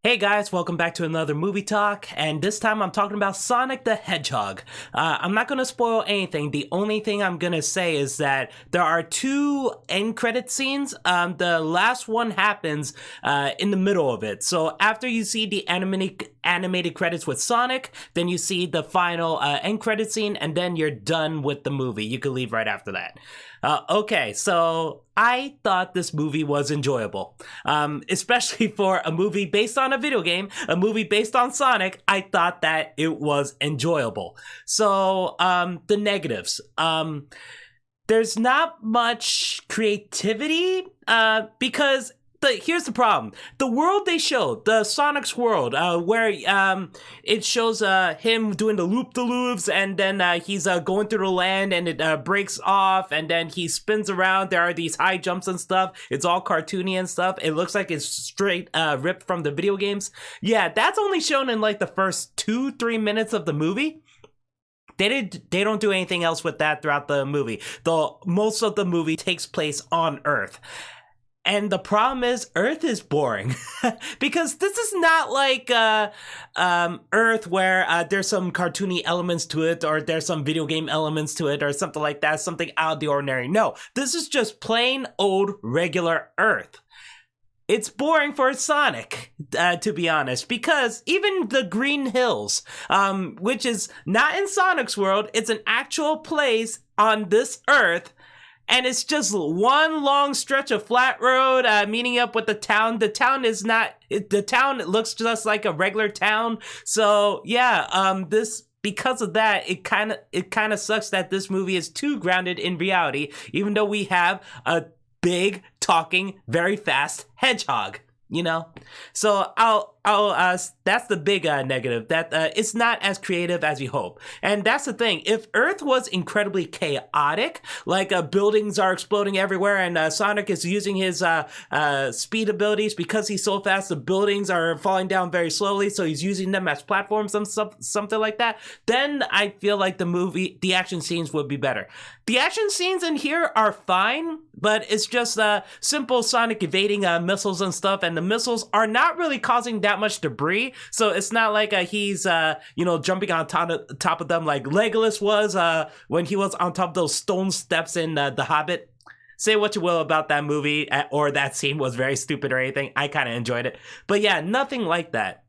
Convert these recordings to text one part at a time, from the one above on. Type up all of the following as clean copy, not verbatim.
Hey guys, welcome back to another movie talk, and this time I'm talking about Sonic the Hedgehog. I'm not going to spoil anything. The only thing I'm going to say is that there are two end credit scenes. The last one happens in the middle of it. So after you see the animated credits with Sonic, then you see the final end credit scene, and then you're done with the movie. You can leave right after that. Okay, so I thought this movie was enjoyable, especially for a movie based on a video game, a movie based on Sonic. I thought that it was enjoyable. So the negatives. There's not much creativity because here's the problem. The world they showed, the Sonic's world, where it shows him doing the loop-de-loops, and then he's going through the land, and it breaks off, and then he spins around. There are these high jumps and stuff. It's all cartoony and stuff. It looks like it's straight ripped from the video games. Yeah, that's only shown in like the first 2-3 minutes of the movie. They don't do anything else with that throughout the movie. Though most of the movie takes place on Earth. And the problem is, Earth is boring because this is not like Earth where there's some cartoony elements to it, or there's some video game elements to it, or something like that, something out of the ordinary. No, this is just plain old regular Earth. It's boring for Sonic, to be honest, because even the Green Hills, which is not in Sonic's world, it's an actual place on this Earth. And it's just one long stretch of flat road, meeting up with the town. The town is not, the town looks just like a regular town. So yeah, because of that, it kind of sucks that this movie is too grounded in reality, even though we have a big, talking, very fast hedgehog. You know, so that's the big negative, that it's not as creative as you hope. And that's the thing. If Earth was incredibly chaotic, like buildings are exploding everywhere, and Sonic is using his speed abilities because he's so fast, the buildings are falling down very slowly, so he's using them as platforms and something like that, then I feel like the action scenes would be better. The action scenes in here are fine, but it's just simple Sonic evading missiles and stuff, and the missiles are not really causing that much debris, so it's not like he's jumping on top of them like Legolas was when he was on top of those stone steps in The Hobbit. Say what you will about that movie, or that scene was very stupid or anything. I kind of enjoyed it, but yeah, nothing like that.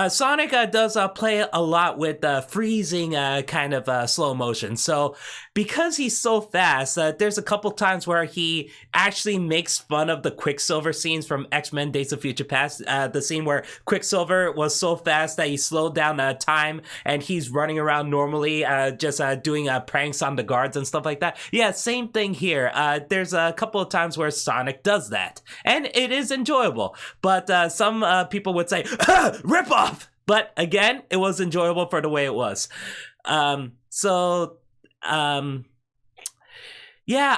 Sonic does play a lot with freezing kind of slow motion. So because he's so fast, there's a couple times where he actually makes fun of the Quicksilver scenes from X-Men Days of Future Past. The scene where Quicksilver was so fast that he slowed down time, and he's running around normally, just doing pranks on the guards and stuff like that. Yeah, same thing here. There's a couple of times where Sonic does that, and it is enjoyable. But some people would say, rip off! But again, it was enjoyable for the way it was. Yeah,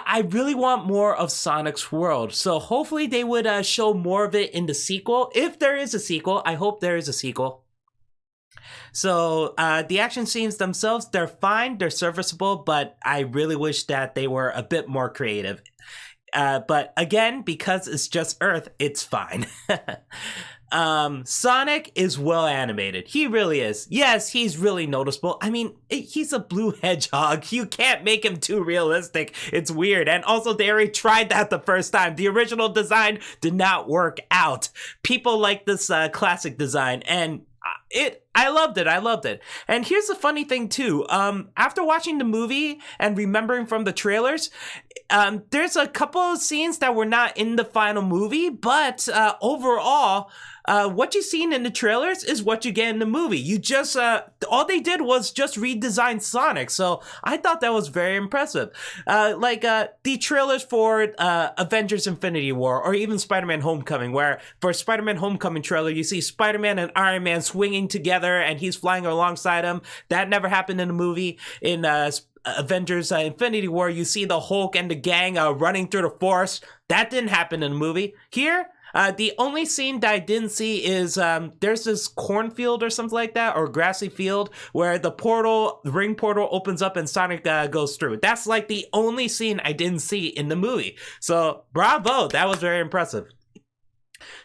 I really want more of Sonic's world. So hopefully they would show more of it in the sequel. If there is a sequel, I hope there is a sequel. So the action scenes themselves, they're fine, they're serviceable, but I really wish that they were a bit more creative. But again, because it's just Earth, it's fine. Sonic is well animated. He really is. Yes, he's really noticeable. I mean, he's a blue hedgehog. You can't make him too realistic. It's weird. And also, they already tried that the first time. The original design did not work out. People like this classic design, and I loved it. And here's the funny thing too. After watching the movie and remembering from the trailers, there's a couple of scenes that were not in the final movie, but overall, what you've seen in the trailers is what you get in the movie. You just, all they did was just redesign Sonic. So I thought that was very impressive. The trailers for Avengers Infinity War, or even Spider-Man Homecoming, where for Spider-Man Homecoming trailer, you see Spider-Man and Iron Man swinging together and he's flying alongside him. That never happened in the movie. In Avengers Infinity War, you see the Hulk and the gang running through the forest. That didn't happen in the movie. Here, the only scene that I didn't see is there's this cornfield or something like that, or grassy field, where the ring portal opens up and Sonic goes through. That's like the only scene I didn't see in the movie. So bravo, that was very impressive.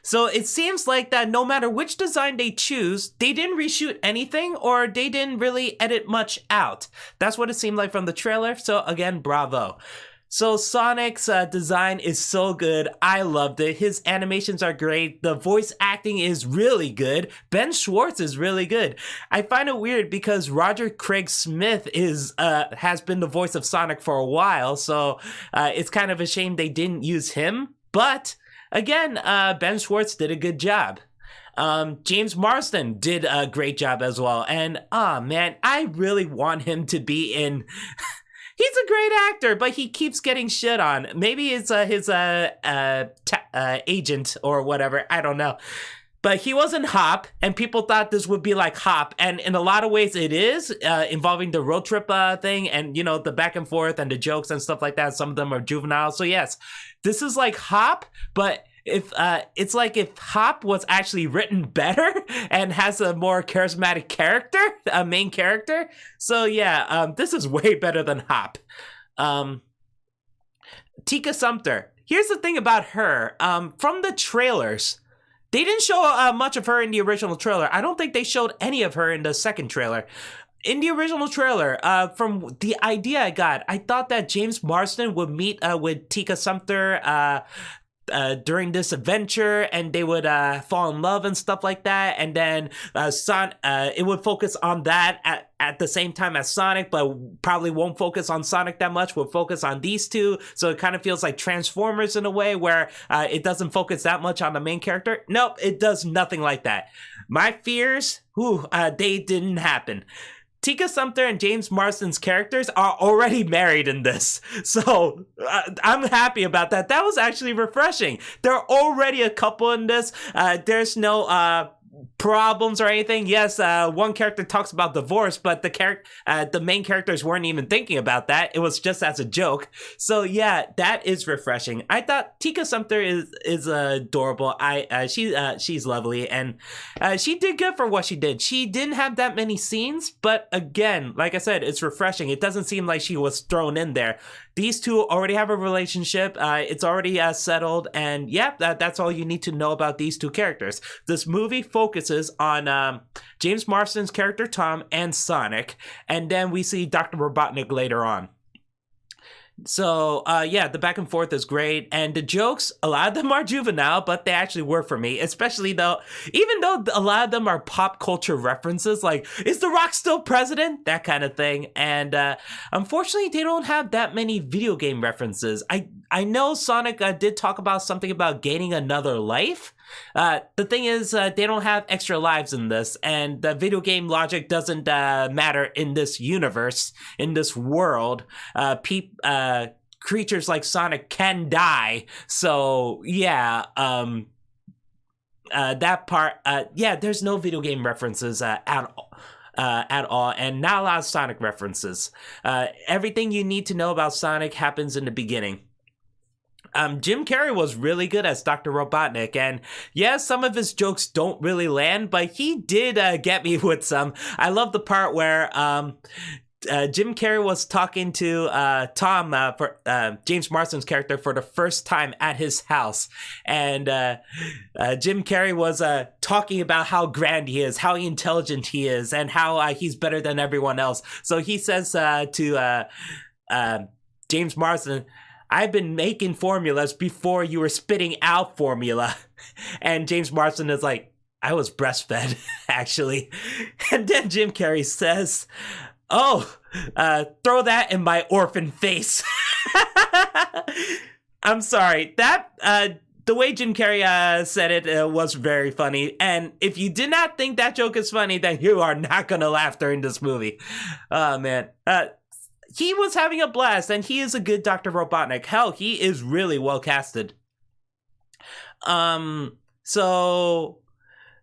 So it seems like that no matter which design they choose, they didn't reshoot anything or they didn't really edit much out. That's what it seemed like from the trailer. So again, bravo. So Sonic's design is so good. I loved it. His animations are great. The voice acting is really good. Ben Schwartz is really good. I find it weird because Roger Craig Smith has been the voice of Sonic for a while, so it's kind of a shame they didn't use him. But again, Ben Schwartz did a good job. James Marsden did a great job as well. And man, I really want him to be in. He's a great actor, but he keeps getting shit on. Maybe it's his agent or whatever. I don't know. But he was in Hop, and people thought this would be like Hop, and in a lot of ways it is, involving the road trip thing, and, you know, the back and forth and the jokes and stuff like that. Some of them are juvenile. So yes, this is like Hop, but if it's like if Hop was actually written better and has a more charismatic character, a main character. So yeah, this is way better than Hop. Tika Sumpter. Here's the thing about her. From the trailers, they didn't show much of her in the original trailer. I don't think they showed any of her in the second trailer. In the original trailer, from the idea I got, I thought that James Marsden would meet with Tika Sumpter during this adventure, and they would fall in love and stuff like that, and then it would focus on that at the same time as Sonic, but probably won't focus on Sonic that much. We'll focus on these two, so it kind of feels like Transformers in a way, where it doesn't focus that much on the main character. Nope, it does nothing like that. My fears, they didn't happen. Tika Sumpter and James Marsden's characters are already married in this. So I'm happy about that. That was actually refreshing. They're already a couple in this. There's no problems or anything. Yes, one character talks about divorce, but the main characters weren't even thinking about that. It was just as a joke. So yeah, that is refreshing. I thought Tika Sumpter is adorable. She's lovely, and she did good for what she did. She didn't have that many scenes, but again, like I said, it's refreshing. It doesn't seem like she was thrown in there. These two already have a relationship. It's already settled, and yeah, that's all you need to know about these two characters. This movie focuses on James Marsden's character Tom and Sonic, and then we see Dr. Robotnik later on. So yeah, the back and forth is great, and the jokes, a lot of them are juvenile, but they actually work for me, especially even though a lot of them are pop culture references, like, is The Rock still president? That kind of thing. And unfortunately, they don't have that many video game references. I know Sonic did talk about something about gaining another life. The thing is, they don't have extra lives in this, and the video game logic doesn't matter in this universe, in this world. Creatures like Sonic can die, so yeah, that part, yeah, there's no video game references at all, and not a lot of Sonic references. Everything you need to know about Sonic happens in the beginning. Jim Carrey was really good as Dr. Robotnik, and yeah, some of his jokes don't really land, but he did get me with some. I love the part where Jim Carrey was talking to Tom, for James Marsden's character, for the first time at his house, and Jim Carrey was talking about how grand he is, how intelligent he is, and how he's better than everyone else. So he says to James Marsden, "I've been making formulas before you were spitting out formula." And James Marsden is like, "I was breastfed, actually." And then Jim Carrey says, "Oh, throw that in my orphan face." I'm sorry. That, the way Jim Carrey said it was very funny. And if you did not think that joke is funny, then you are not going to laugh during this movie. Oh, man. He was having a blast, and he is a good Dr. Robotnik. Hell, he is really well casted. So,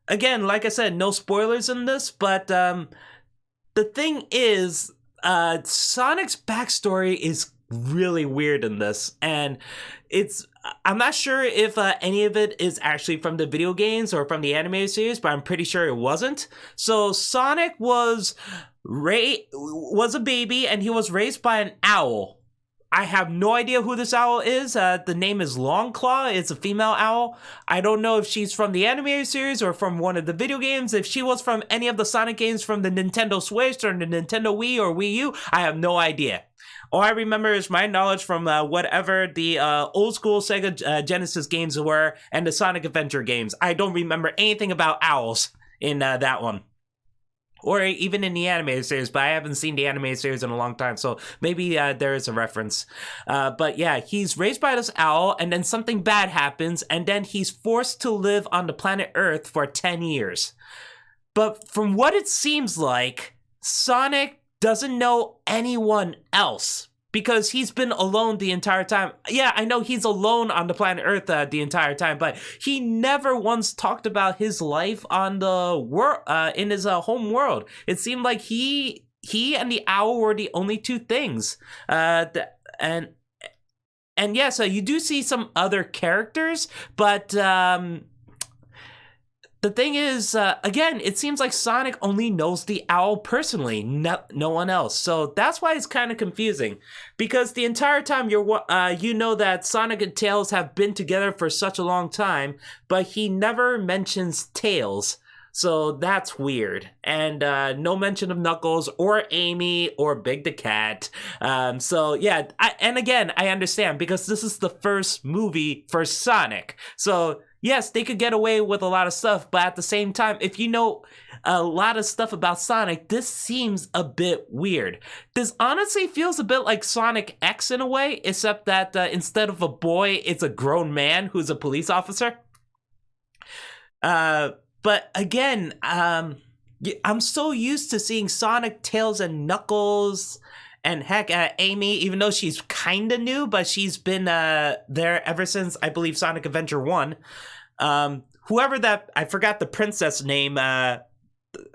again, like I said, no spoilers in this, but the thing is, Sonic's backstory is really weird in this, and I'm not sure if any of it is actually from the video games or from the animated series, but I'm pretty sure it wasn't. So Sonic was a baby, and he was raised by an owl. I have no idea who this owl is. The name is Longclaw. It's a female owl. I don't know if she's from the animated series or from one of the video games. If she was from any of the Sonic games from the Nintendo Switch or the Nintendo Wii or Wii U, I have no idea. All I remember is my knowledge from whatever the old school Sega Genesis games were and the Sonic Adventure games. I don't remember anything about owls in that one. Or even in the animated series, but I haven't seen the animated series in a long time, so maybe there is a reference. But yeah, he's raised by this owl, and then something bad happens, and then he's forced to live on the planet Earth for 10 years. But from what it seems like, Sonic doesn't know anyone else, because he's been alone the entire time. Yeah, I know he's alone on the planet Earth the entire time, but he never once talked about his life on the world, in his home world. It seemed like he and the owl were the only two things. And yeah, so you do see some other characters, but the thing is, again, it seems like Sonic only knows the owl personally, no one else. So that's why it's kind of confusing. Because the entire time you know that Sonic and Tails have been together for such a long time, but he never mentions Tails. So that's weird. And no mention of Knuckles or Amy or Big the Cat. So yeah, and again, I understand because this is the first movie for Sonic. So yes, they could get away with a lot of stuff, but at the same time, if you know a lot of stuff about Sonic, this seems a bit weird. This honestly feels a bit like Sonic X in a way, except that instead of a boy, it's a grown man who's a police officer. But again, I'm so used to seeing Sonic, Tails, and Knuckles, and heck, Amy, even though she's kind of new, but she's been there ever since, I believe, Sonic Adventure 1. Whoever that, I forgot the princess name, my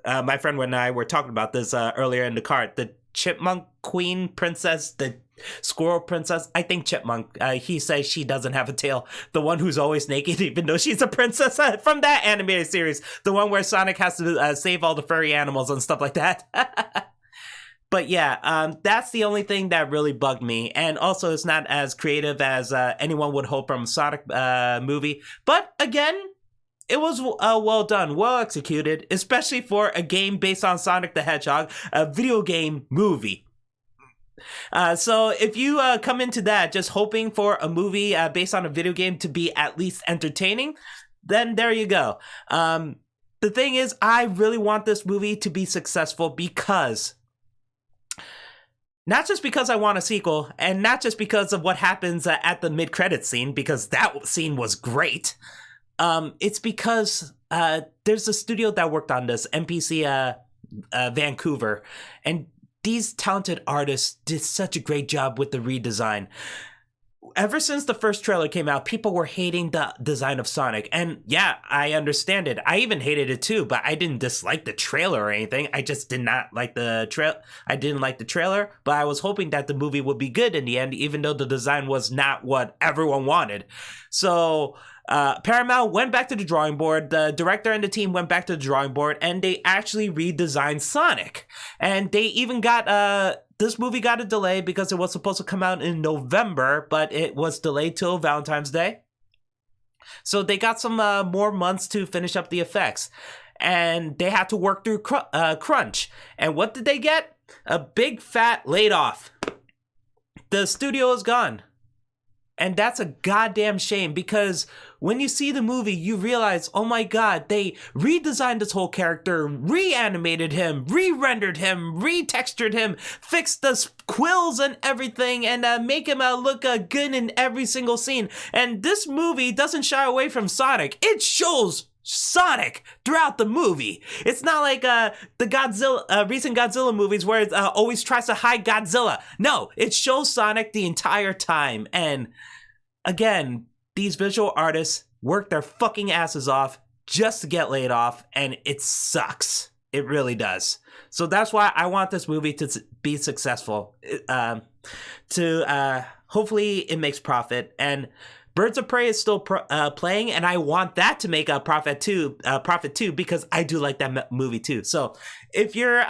friend and I were talking about this earlier in the car. The Chipmunk Queen Princess, the Squirrel Princess, I think Chipmunk. He says she doesn't have a tail. The one who's always naked, even though she's a princess from that animated series. The one where Sonic has to save all the furry animals and stuff like that. But yeah, that's the only thing that really bugged me. And also, it's not as creative as anyone would hope from a Sonic movie. But again, it was well done, well executed, especially for a game based on Sonic the Hedgehog, a video game movie. So if you come into that just hoping for a movie based on a video game to be at least entertaining, then there you go. The thing is, I really want this movie to be successful because... not just because I want a sequel, and not just because of what happens at the mid-credits scene, because that scene was great. It's because there's a studio that worked on this, NPC Vancouver, and these talented artists did such a great job with the redesign. Ever since the first trailer came out, people were hating the design of Sonic. And yeah, I understand it. I even hated it too, but I didn't dislike the trailer or anything. I just did not like the I didn't like the trailer, but I was hoping that the movie would be good in the end, even though the design was not what everyone wanted. So Paramount went back to the drawing board. The director and the team went back to the drawing board, and they actually redesigned Sonic. And they even got... this movie got a delay because it was supposed to come out in November, but it was delayed till Valentine's Day. So they got some more months to finish up the effects. And they had to work through crunch. And what did they get? A big fat laid off. The studio is gone. And that's a goddamn shame because when you see the movie, you realize, oh my god, they redesigned this whole character, reanimated him, re-rendered him, retextured him, fixed the quills and everything, and make him look good in every single scene. And this movie doesn't shy away from Sonic. It shows Sonic throughout the movie. It's not like the Godzilla, recent Godzilla movies where it always tries to hide Godzilla. No, it shows Sonic the entire time. And again, these visual artists work their fucking asses off just to get laid off, and it sucks. It really does. So that's why I want this movie to be successful. Hopefully it makes profit. And Birds of Prey is still playing, and I want that to make a profit too, because I do like that movie too. So if you're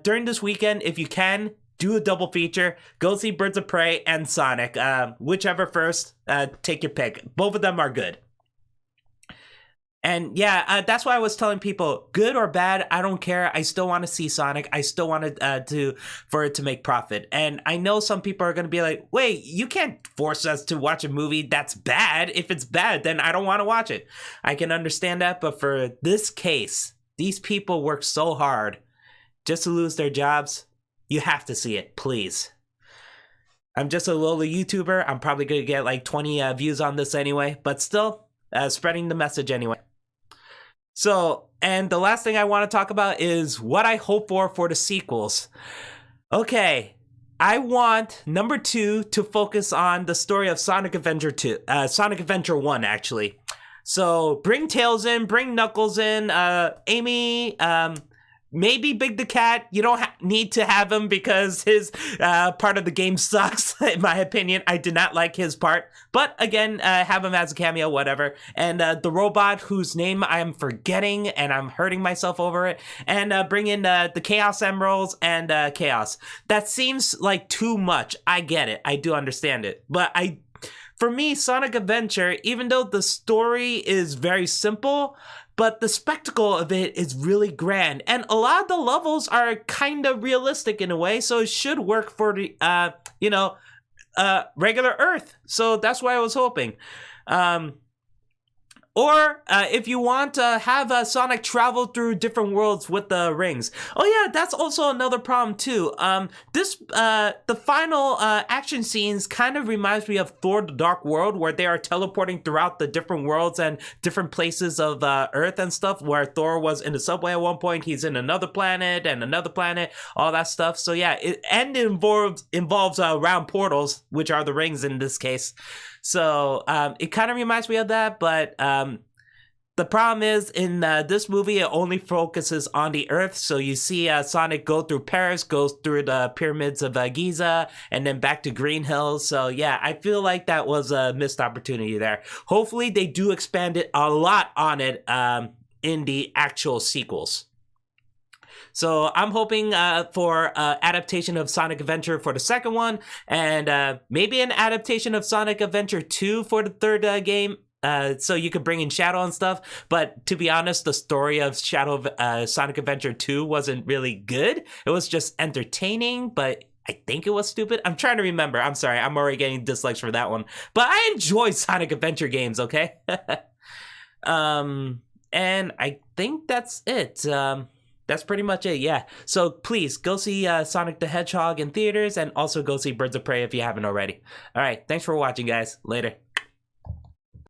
during this weekend, if you can, do a double feature. Go see Birds of Prey and Sonic. Whichever first, take your pick. Both of them are good. And yeah, that's why I was telling people, good or bad, I don't care. I still want to see Sonic. I still want for it to make profit. And I know some people are going to be like, wait, you can't force us to watch a movie that's bad. If it's bad, then I don't want to watch it. I can understand that. But for this case, these people work so hard just to lose their jobs. You have to see it, please. I'm just a lowly YouTuber. I'm probably going to get like 20 views on this anyway. But still, spreading the message anyway. So, and the last thing I want to talk about is what I hope for the sequels. Okay, I want number 2 to focus on the story of Sonic Adventure 2, Sonic Adventure 1 actually. So bring Tails in, bring Knuckles in, Amy, maybe Big the Cat. You don't need to have him because his part of the game sucks, in my opinion. I did not like his part. But again, have him as a cameo, whatever. And the robot whose name I am forgetting and I'm hurting myself over it. And bring in the Chaos Emeralds and Chaos. That seems like too much. I get it. I do understand it. But for me, Sonic Adventure, even though the story is very simple, but the spectacle of it is really grand. And a lot of the levels are kind of realistic in a way, so it should work for the, regular Earth. So that's why I was hoping. Or if you want to have Sonic travel through different worlds with the rings. Oh yeah, that's also another problem too. The final action scenes kind of reminds me of Thor: The Dark World, where they are teleporting throughout the different worlds and different places of Earth and stuff, where Thor was in the subway at one point, he's in another planet and another planet, all that stuff. So yeah, it involves round portals, which are the rings in this case. So it kind of reminds me of that, but the problem is in this movie, it only focuses on the Earth. So you see Sonic go through Paris, goes through the pyramids of Giza, and then back to Green Hills. So yeah, I feel like that was a missed opportunity there. Hopefully they do expand it a lot on it in the actual sequels. So I'm hoping for adaptation of Sonic Adventure for the second one, and maybe an adaptation of Sonic Adventure 2 for the third game. So you could bring in Shadow and stuff. But to be honest, the story of Sonic Adventure 2 wasn't really good. It was just entertaining, but I think it was stupid. I'm trying to remember. I'm sorry. I'm already getting dislikes for that one. But I enjoy Sonic Adventure games, okay? And I think that's it. That's pretty much it, yeah. So please, go see Sonic the Hedgehog in theaters, and also go see Birds of Prey if you haven't already. All right, thanks for watching, guys. Later.